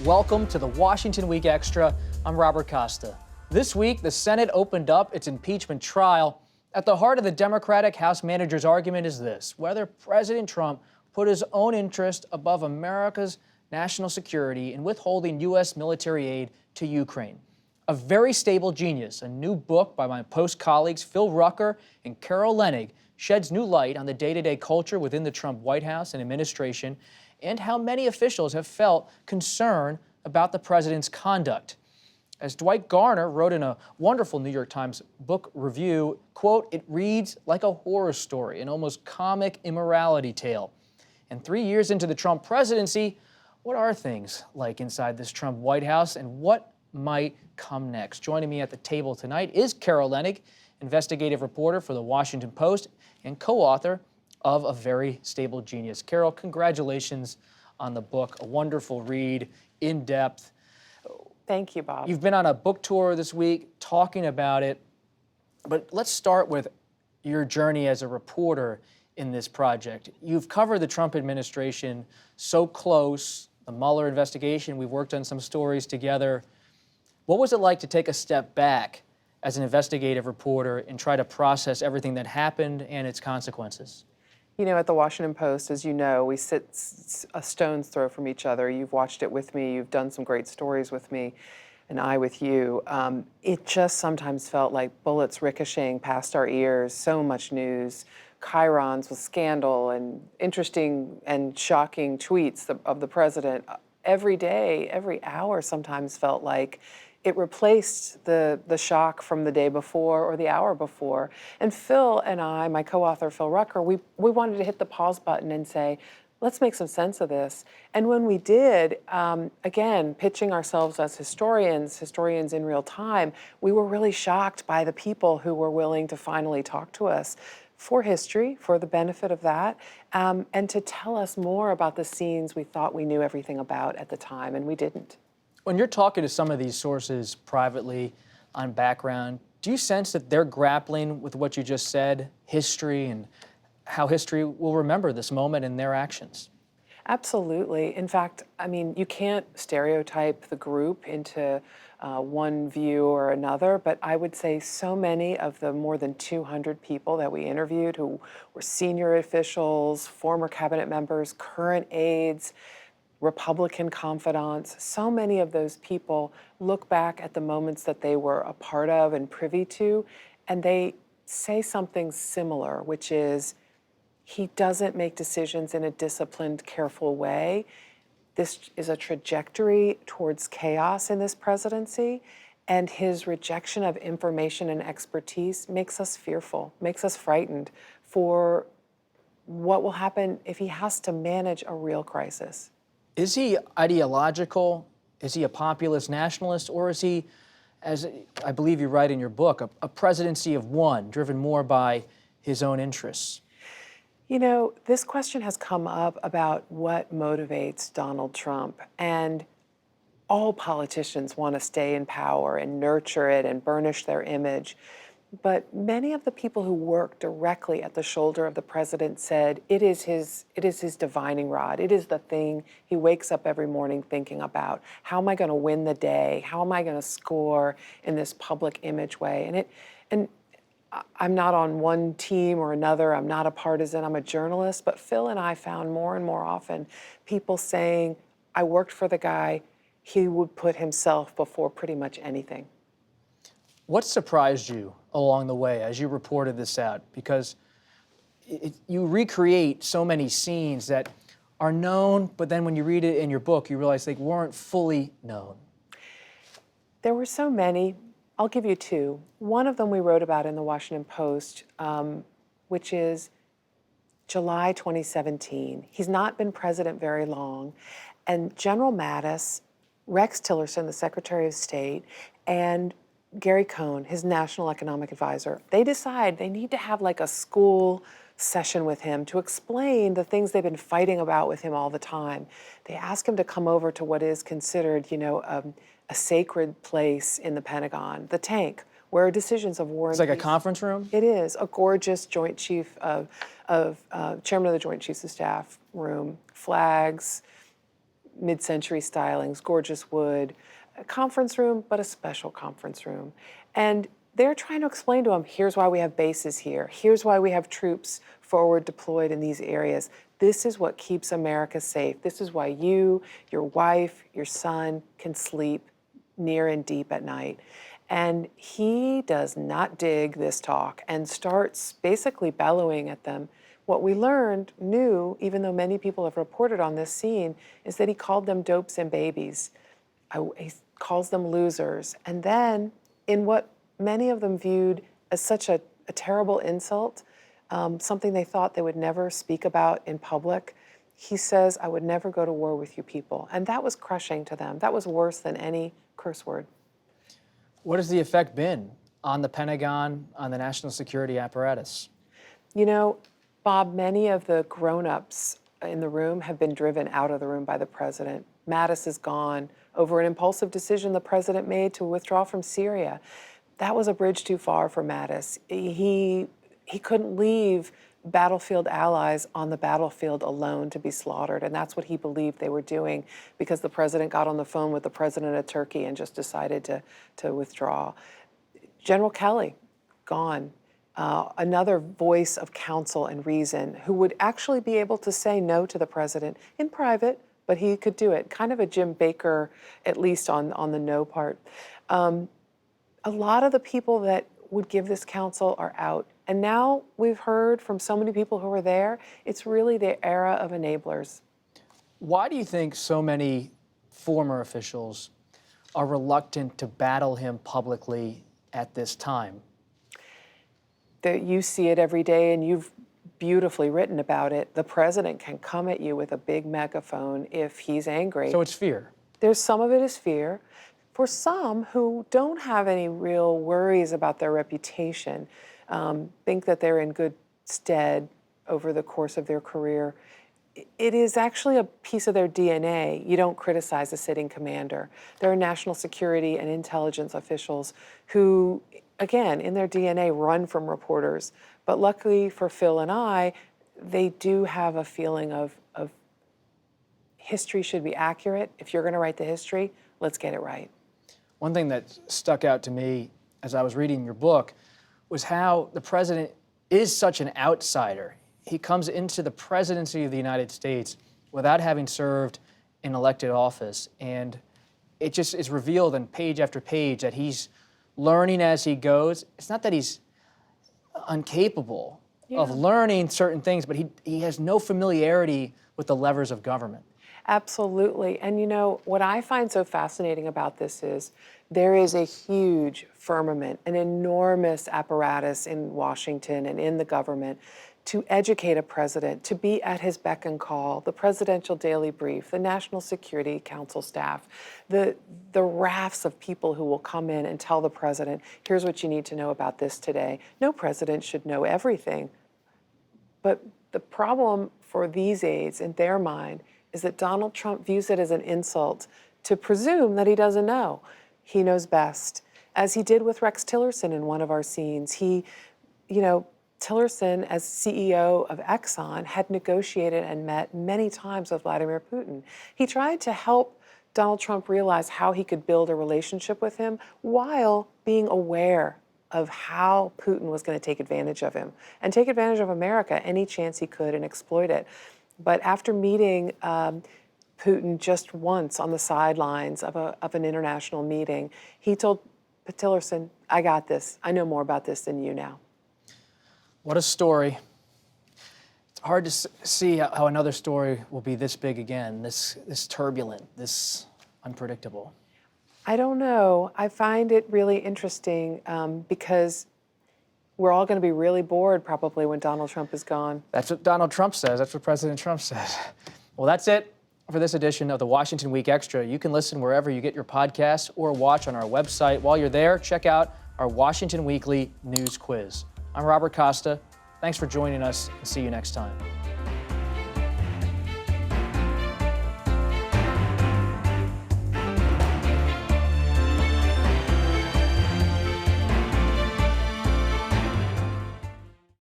Welcome to the Washington Week Extra. I'm Robert Costa. This week, the Senate opened up its impeachment trial. At the heart of the Democratic House manager's argument is this: whether President Trump put his own interest above America's national security in withholding U.S. military aid to Ukraine. A Very Stable Genius, a new book by my Post colleagues Phil Rucker and Carol Leonnig, sheds new light on the day-to-day culture within the Trump White House and administration and how many officials have felt concern about the president's conduct. As Dwight Garner wrote in a wonderful New York Times book review, quote, "It reads like a horror story, an almost comic immorality tale." And 3 years into the Trump presidency, what are things like inside this Trump White House and what might come next? Joining me at the table tonight is Carol Leonnig, investigative reporter for The Washington Post and co-author of A Very Stable Genius. Carol, congratulations on the book. A wonderful read, in-depth. Thank you, Bob. You've been on a book tour this week talking about it, but let's start with your journey as a reporter in this project. You've covered the Trump administration so close, the Mueller investigation, we've worked on some stories together. What was it like to take a step back as an investigative reporter and try to process everything that happened and its consequences? You know, at the Washington Post, as you know, we sit a stone's throw from each other. You've watched it with me. You've done some great stories with me, and I with you. It just sometimes felt like bullets ricocheting past our ears, so much news, chyrons with scandal and interesting and shocking tweets of the president. Every day, every hour sometimes felt like it replaced the shock from the day before or the hour before. And Phil and I, my co-author Phil Rucker, we wanted to hit the pause button and say, let's make some sense of this. And when we did, again, pitching ourselves as historians in real time, we were really shocked by the people who were willing to finally talk to us for history, for the benefit of that, and to tell us more about the scenes we thought we knew everything about at the time, and we didn't. When you're talking to some of these sources privately on background, do you sense that they're grappling with what you just said, history, and how history will remember this moment and their actions? Absolutely. In fact, I mean, you can't stereotype the group into one view or another, but I would say so many of the more than 200 people that we interviewed who were senior officials, former cabinet members, current aides, Republican confidants, so many of those people look back at the moments that they were a part of and privy to, and they say something similar, which is, he doesn't make decisions in a disciplined, careful way. This is a trajectory towards chaos in this presidency, and his rejection of information and expertise makes us fearful, makes us frightened for what will happen if he has to manage a real crisis. Is he ideological? Is he a populist nationalist? Or is he, as I believe you write in your book, a presidency of one, driven more by his own interests? You know, this question has come up about what motivates Donald Trump, and all politicians want to stay in power and nurture it and burnish their image. But many of the people who work directly at the shoulder of the president said it is his divining rod. It is the thing he wakes up every morning thinking about. How am I going to win the day? How am I going to score in this public image way? And I'm not on one team or another. I'm not a partisan. I'm a journalist. But Phil and I found more and more often people saying, I worked for the guy. He would put himself before pretty much anything. What surprised you along the way as you reported this out? Because you recreate so many scenes that are known, but then when you read it in your book, you realize they weren't fully known. There were so many. I'll give you two. One of them we wrote about in the Washington Post, which is July 2017. He's not been president very long, and General Mattis, Rex Tillerson, the Secretary of State, and Gary Cohn, his national economic advisor, they decide they need to have like a school session with him to explain the things they've been fighting about with him all the time. They ask him to come over to what is considered, a sacred place in the Pentagon, the tank, where decisions of war and It's like a peace. conference room? It is a gorgeous Joint Chief chairman of the Joint Chiefs of Staff room, flags, mid-century stylings, gorgeous wood, a conference room, but a special conference room. And they're trying to explain to him, here's why we have bases here. Here's why we have troops forward deployed in these areas. This is what keeps America safe. This is why you, your wife, your son can sleep near and deep at night. And he does not dig this talk and starts basically bellowing at them. What we knew, even though many people have reported on this scene, is that he called them dopes and babies. He calls them losers. And then, in what many of them viewed as such a terrible insult, something they thought they would never speak about in public, he says, I would never go to war with you people. And that was crushing to them. That was worse than any curse word. What has the effect been on the Pentagon, on the national security apparatus? You know, Bob, many of the grown-ups in the room have been driven out of the room by the president. Mattis is gone over an impulsive decision the president made to withdraw from Syria. That was a bridge too far for Mattis. He couldn't leave battlefield allies on the battlefield alone to be slaughtered, and that's what he believed they were doing because the president got on the phone with the president of Turkey and just decided to withdraw. General Kelly, gone. Another voice of counsel and reason who would actually be able to say no to the president in private, but he could do it. Kind of a Jim Baker, at least on the no part. A lot of the people that would give this counsel are out. And now we've heard from so many people who were there, it's really the era of enablers. Why do you think so many former officials are reluctant to battle him publicly at this time? You see it every day, and you've beautifully written about it. The president can come at you with a big megaphone if he's angry. So it's fear. There's some of it is fear. For some who don't have any real worries about their reputation, think that they're in good stead over the course of their career, it is actually a piece of their DNA. You don't criticize a sitting commander. There are national security and intelligence officials who, again, in their DNA, run from reporters. But luckily for Phil and I, they do have a feeling of history should be accurate. If you're going to write the history, let's get it right. One thing that stuck out to me as I was reading your book was how the president is such an outsider. He comes into the presidency of the United States without having served in elected office. And it just is revealed in page after page that he's learning as he goes. It's not that he's incapable of learning certain things, but he has no familiarity with the levers of government. Absolutely. And you know, what I find so fascinating about this is there is a huge firmament, an enormous apparatus in Washington and in the government to educate a president, to be at his beck and call, the presidential daily brief, the National Security Council staff, the rafts of people who will come in and tell the president, here's what you need to know about this today. No president should know everything. But the problem for these aides, in their mind, is that Donald Trump views it as an insult to presume that he doesn't know. He knows best, as he did with Rex Tillerson in one of our scenes. Tillerson, as CEO of Exxon, had negotiated and met many times with Vladimir Putin. He tried to help Donald Trump realize how he could build a relationship with him while being aware of how Putin was going to take advantage of him and take advantage of America any chance he could and exploit it. But after meeting Putin just once on the sidelines of an international meeting, he told Tillerson, I got this. I know more about this than you now. What a story. It's hard to see how another story will be this big again, this turbulent, this unpredictable. I don't know. I find it really interesting because we're all going to be really bored probably when Donald Trump is gone. That's what Donald Trump says. That's what President Trump says. Well, that's it for this edition of the Washington Week Extra. You can listen wherever you get your podcasts or watch on our website. While you're there, check out our Washington Weekly News Quiz. I'm Robert Costa. Thanks for joining us, and see you next time.